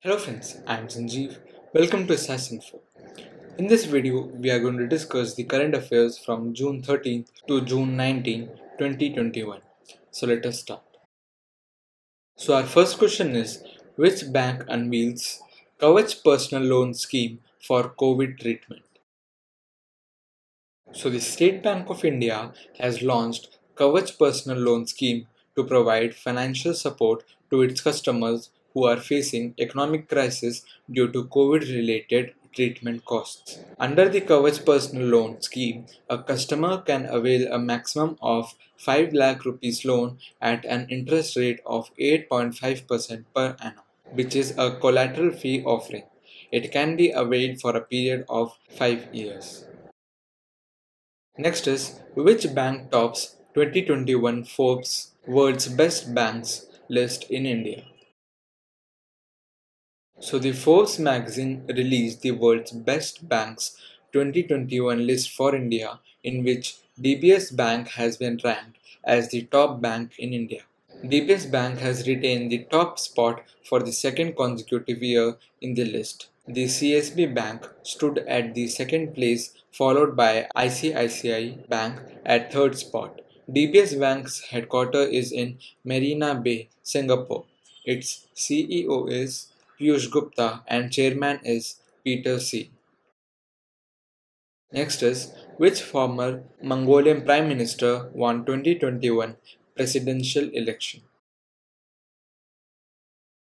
Hello friends, I am Sanjeev. Welcome to SAS Info. In this video, we are going to discuss the current affairs from June 13th to June 19, 2021. So let us start. So our first question is, which bank unveils Kavach personal loan scheme for COVID treatment? So the State Bank of India has launched Kavach personal loan scheme to provide financial support to its customers who are facing economic crisis due to COVID related treatment costs. Under the Kavach personal loan scheme, a customer can avail a maximum of 5 lakh rupees loan at an interest rate of 8.5% per annum, which is a collateral free offering. It can be availed for a period of 5 years. Next is, which bank tops 2021 Forbes World's Best Banks list in India? So the Forbes magazine released the World's Best Banks 2021 list for India, in which DBS Bank has been ranked as the top bank in India. DBS Bank has retained the top spot for the second consecutive year in the list. The CSB Bank stood at the second place, followed by ICICI Bank at third spot. DBS Bank's headquarters is in Marina Bay, Singapore. Its CEO is Piyush Gupta and chairman is Peter C. Next is, which former Mongolian Prime Minister won 2021 presidential election?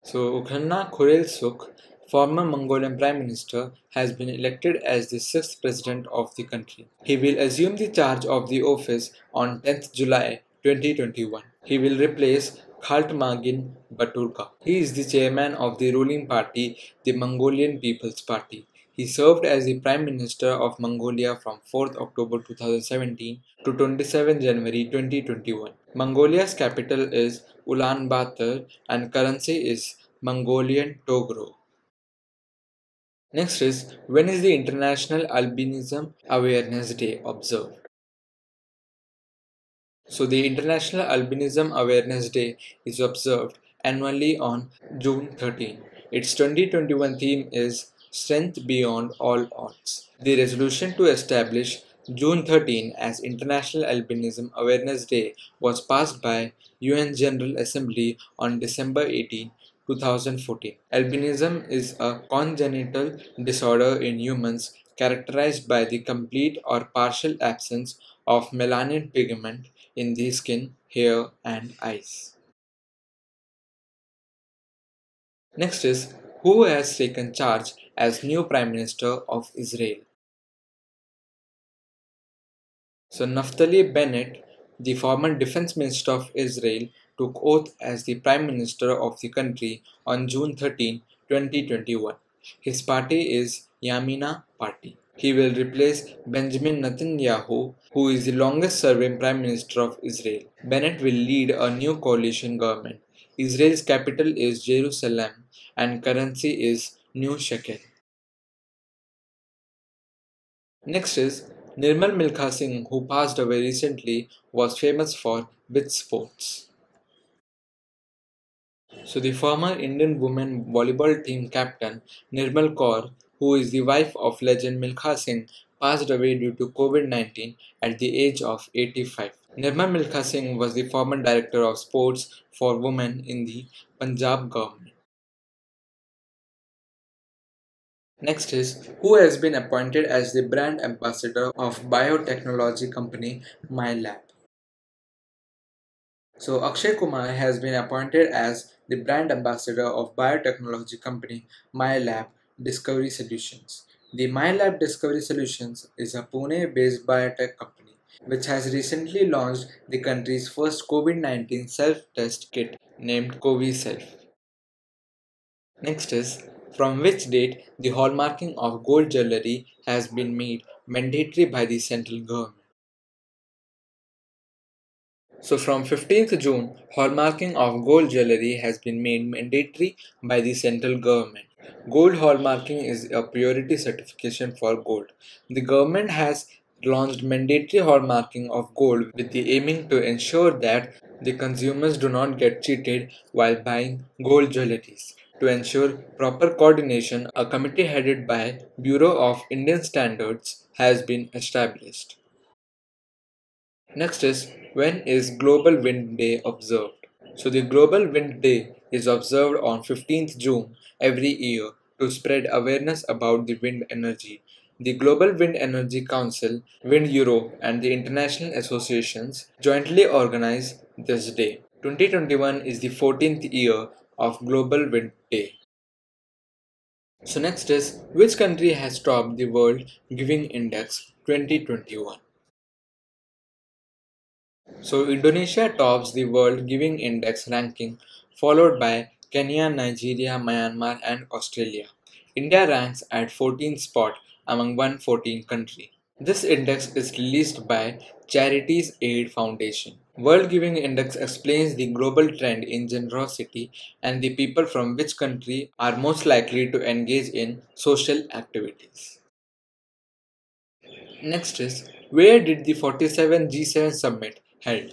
So Ukhanna Khurelsukh, former Mongolian Prime Minister, has been elected as the sixth president of the country. He will assume the charge of the office on 10th July 2021. He will replace Khaltmagin Baturka. He is the chairman of the ruling party, the Mongolian People's Party. He served as the Prime Minister of Mongolia from 4th October 2017 to 27 January 2021. Mongolia's capital is Ulaanbaatar and currency is Mongolian Togro. Next is, when is the International Albinism Awareness Day observed? So the International Albinism Awareness Day is observed annually on June 13. Its 2021 theme is Strength Beyond All Odds. The resolution to establish June 13 as International Albinism Awareness Day was passed by UN General Assembly on December 18, 2014. Albinism is a congenital disorder in humans characterized by the complete or partial absence of melanin pigment in the skin, hair, and eyes. Next is, who has taken charge as new Prime Minister of Israel? So Naftali Bennett, the former Defense Minister of Israel, took oath as the Prime Minister of the country on June 13, 2021. His party is Yamina Party. He will replace Benjamin Netanyahu, who is the longest serving Prime Minister of Israel. Bennett will lead a new coalition government. Israel's capital is Jerusalem and currency is New Shekel. Next is, Nirmal Milkha Singh, who passed away recently, was famous for which sports? So the former Indian women volleyball team captain Nirmal Kaur, who is the wife of legend Milkha Singh, passed away due to COVID-19 at the age of 85. Nirmal Milkha Singh was the former director of sports for women in the Punjab government. Next is, who has been appointed as the brand ambassador of biotechnology company MyLab? So Akshay Kumar has been appointed as the brand ambassador of biotechnology company MyLab Discovery Solutions. The MyLab Discovery Solutions is a Pune-based biotech company which has recently launched the country's first COVID-19 self-test kit named CoviSelf. Next is, from which date the hallmarking of gold jewellery has been made mandatory by the central government. So from 15th June, hallmarking of gold jewellery has been made mandatory by the central government. Gold hallmarking is a priority certification for gold. The government has launched mandatory hallmarking of gold with the aiming to ensure that the consumers do not get cheated while buying gold jewelleries. To ensure proper coordination, a committee headed by Bureau of Indian Standards has been established. Next is, when is Global Wind Day observed? So the Global Wind Day is observed on 15th June every year to spread awareness about the wind energy. The Global Wind Energy Council, Wind Europe, and the international associations jointly organize this day. 2021 is the 14th year of Global Wind Day. So next is, which country has topped the World Giving Index 2021? So Indonesia tops the World Giving Index ranking, followed by Kenya, Nigeria, Myanmar, and Australia. India ranks at 14th spot among 114 countries. This index is released by Charities Aid Foundation. World Giving Index explains the global trend in generosity and the people from which country are most likely to engage in social activities. Next is, where did the 47th G7 summit held?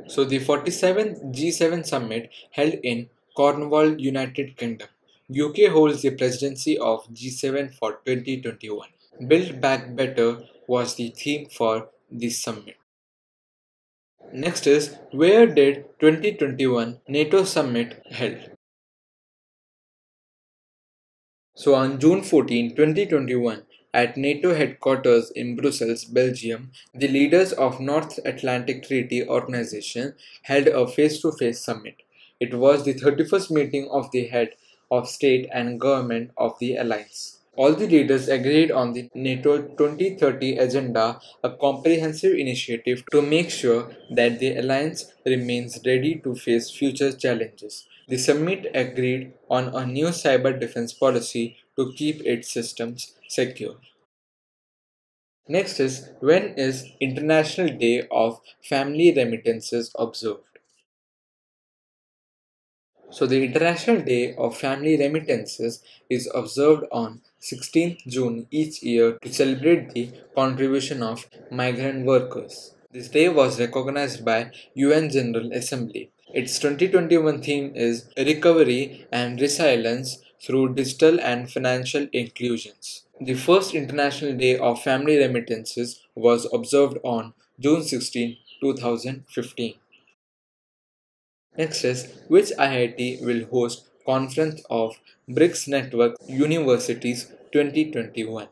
So the 47th G7 summit held in Cornwall, United Kingdom. UK holds the presidency of G7 for 2021. Build Back Better was the theme for this summit. Next is, where did 2021 NATO summit held? So on June 14, 2021, at NATO headquarters in Brussels, Belgium, the leaders of North Atlantic Treaty Organization held a face-to-face summit. It was the 31st meeting of the head of state and government of the alliance. All the leaders agreed on the NATO 2030 agenda, a comprehensive initiative to make sure that the alliance remains ready to face future challenges. The summit agreed on a new cyber defense policy to keep its systems secure. Next is, when is International Day of Family Remittances observed? So the International Day of Family Remittances is observed on 16th June each year to celebrate the contribution of migrant workers. This day was recognized by UN General Assembly. Its 2021 theme is Recovery and Resilience through Digital and Financial Inclusions. The first International Day of Family Remittances was observed on June 16, 2015. Next is, which IIT will host Conference of BRICS Network Universities 2021?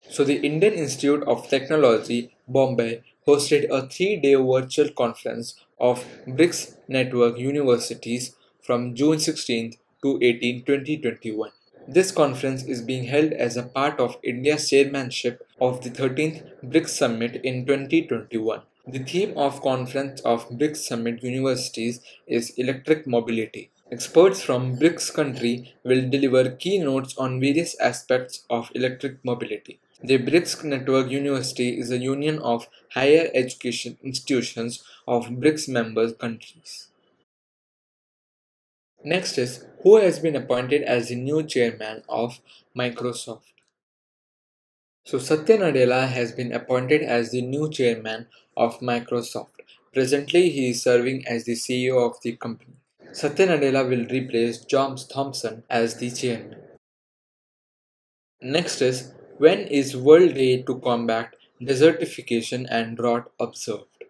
So the Indian Institute of Technology, Bombay, hosted a 3-day virtual conference of BRICS Network Universities from June 16th to 18, 2021. This conference is being held as a part of India's chairmanship of the 13th BRICS Summit in 2021. The theme of Conference of BRICS Summit Universities is Electric Mobility. Experts from BRICS country will deliver keynotes on various aspects of electric mobility. The BRICS Network University is a union of higher education institutions of BRICS member countries. Next is, who has been appointed as the new chairman of Microsoft? So Satya Nadella has been appointed as the new chairman of Microsoft. Presently, he is serving as the CEO of the company. Satya Nadella will replace John Thompson as the chairman. Next is, when is World Day to combat desertification and drought observed?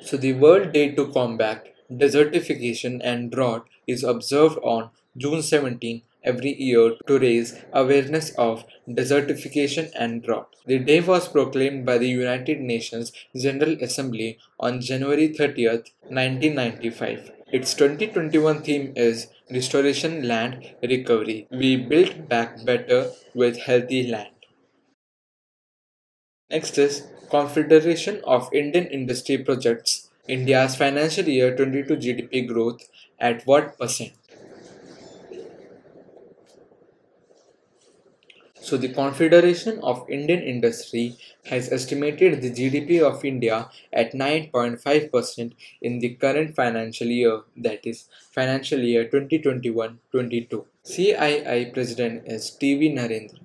So the World Day to combat desertification and drought is observed on June 17 every year to raise awareness of desertification and drought. The day was proclaimed by the United Nations General Assembly on January 30th, 1995. Its 2021 theme is Restoration Land Recovery. We build back better with healthy land. Next is Confederation of Indian Industry projects India's financial year 22 GDP growth at what percent? So the Confederation of Indian Industry has estimated the GDP of India at 9.5% in the current financial year, that is financial year 2021-22. CII President is TV Narendra.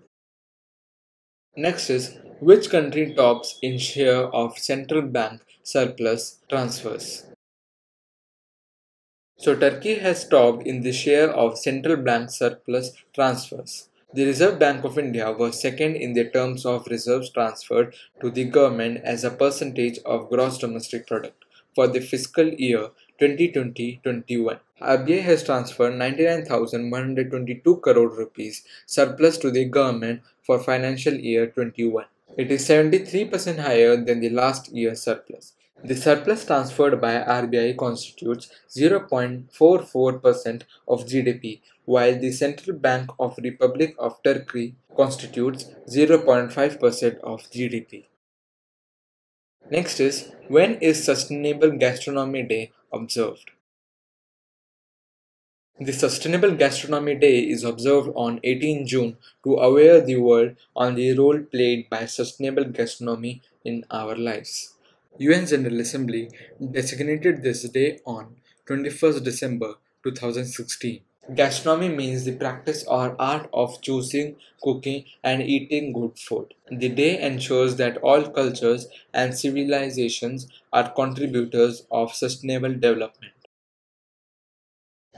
Next is, Which country tops in share of central bank surplus transfers? So Turkey has topped in the share of central bank surplus transfers. The Reserve Bank of India was second in the terms of reserves transferred to the government as a percentage of gross domestic product for the fiscal year 2020-21. RBI has transferred 99,122 crore rupees surplus to the government for financial year 21. It is 73% higher than the last year's surplus. The surplus transferred by RBI constitutes 0.44% of GDP, while the Central Bank of Republic of Turkey constitutes 0.5% of GDP. Next is, when is Sustainable Gastronomy Day observed? The Sustainable Gastronomy Day is observed on 18 June to aware the world on the role played by sustainable gastronomy in our lives. UN General Assembly designated this day on 21st December 2016. Gastronomy means the practice or art of choosing, cooking, and eating good food. The day ensures that all cultures and civilizations are contributors of sustainable development.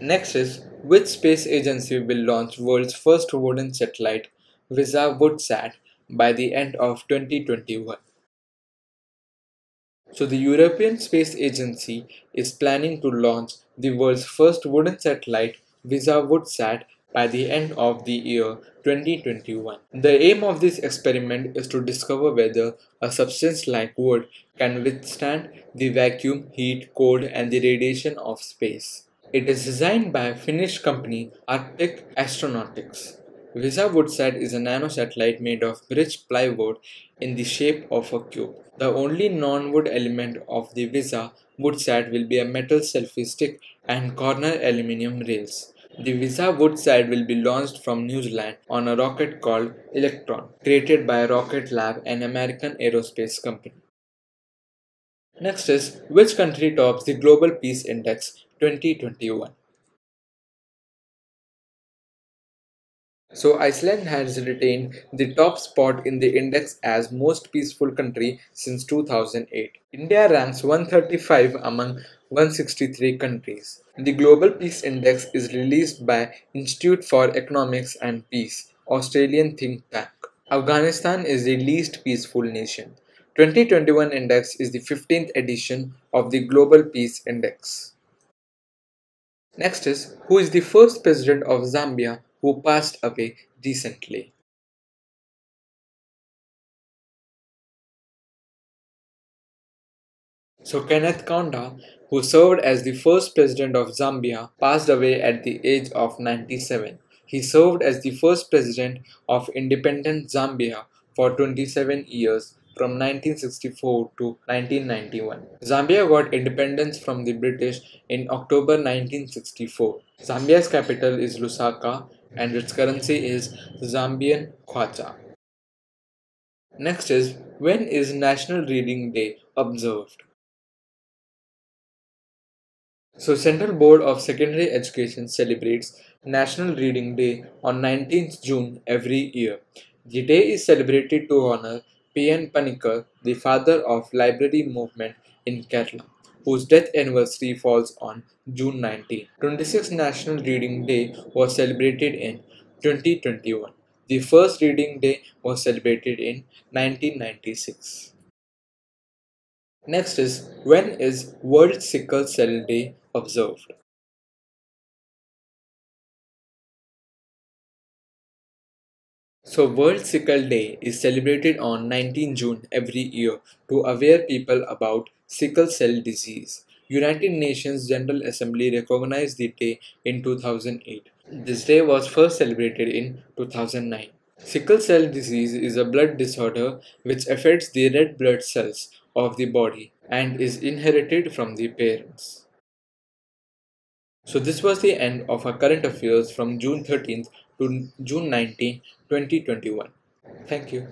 Next is, which space agency will launch world's first wooden satellite, Visa Woodsat, by the end of 2021? So the European Space Agency is planning to launch the world's first wooden satellite, Visa Woodsat, by the end of the year 2021. The aim of this experiment is to discover whether a substance like wood can withstand the vacuum, heat, cold, and the radiation of space. It is designed by Finnish company Arctic Astronautics. Visa Woodsat is a nanosatellite made of bridge plywood in the shape of a cube. The only non-wood element of the Visa Woodsat will be a metal selfie stick and corner aluminium rails. The Visa Woodsat will be launched from New Zealand on a rocket called Electron, created by Rocket Lab, an American aerospace company. Next is, which country tops the Global Peace Index 2021? So Iceland has retained the top spot in the index as most peaceful country since 2008. India ranks 135 among 163 countries. The Global Peace Index is released by Institute for Economics and Peace, Australian think tank. Afghanistan is the least peaceful nation. 2021 index is the 15th edition of the Global Peace Index. Next is, who is the first president of Zambia who passed away recently? So Kenneth Kaunda, who served as the first president of Zambia, passed away at the age of 97. He served as the first president of independent Zambia for 27 years from 1964 to 1991. Zambia got independence from the British in October 1964. Zambia's capital is Lusaka and its currency is Zambian kwacha. Next is, when is National Reading Day observed? So Central Board of Secondary Education celebrates National Reading Day on 19th June every year. The day is celebrated to honor P.N. Panikkar, the father of library movement in Kerala, whose death anniversary falls on June 19. 26th National Reading Day was celebrated in 2021. The first Reading Day was celebrated in 1996. Next is, when is World Sickle Cell Day observed? So World Sickle Day is celebrated on 19 June every year to aware people about sickle cell disease. United Nations General Assembly recognized the day in 2008. This day was first celebrated in 2009. Sickle cell disease is a blood disorder which affects the red blood cells of the body and is inherited from the parents. So this was the end of our current affairs from June 13th to June 19, 2021. Thank you.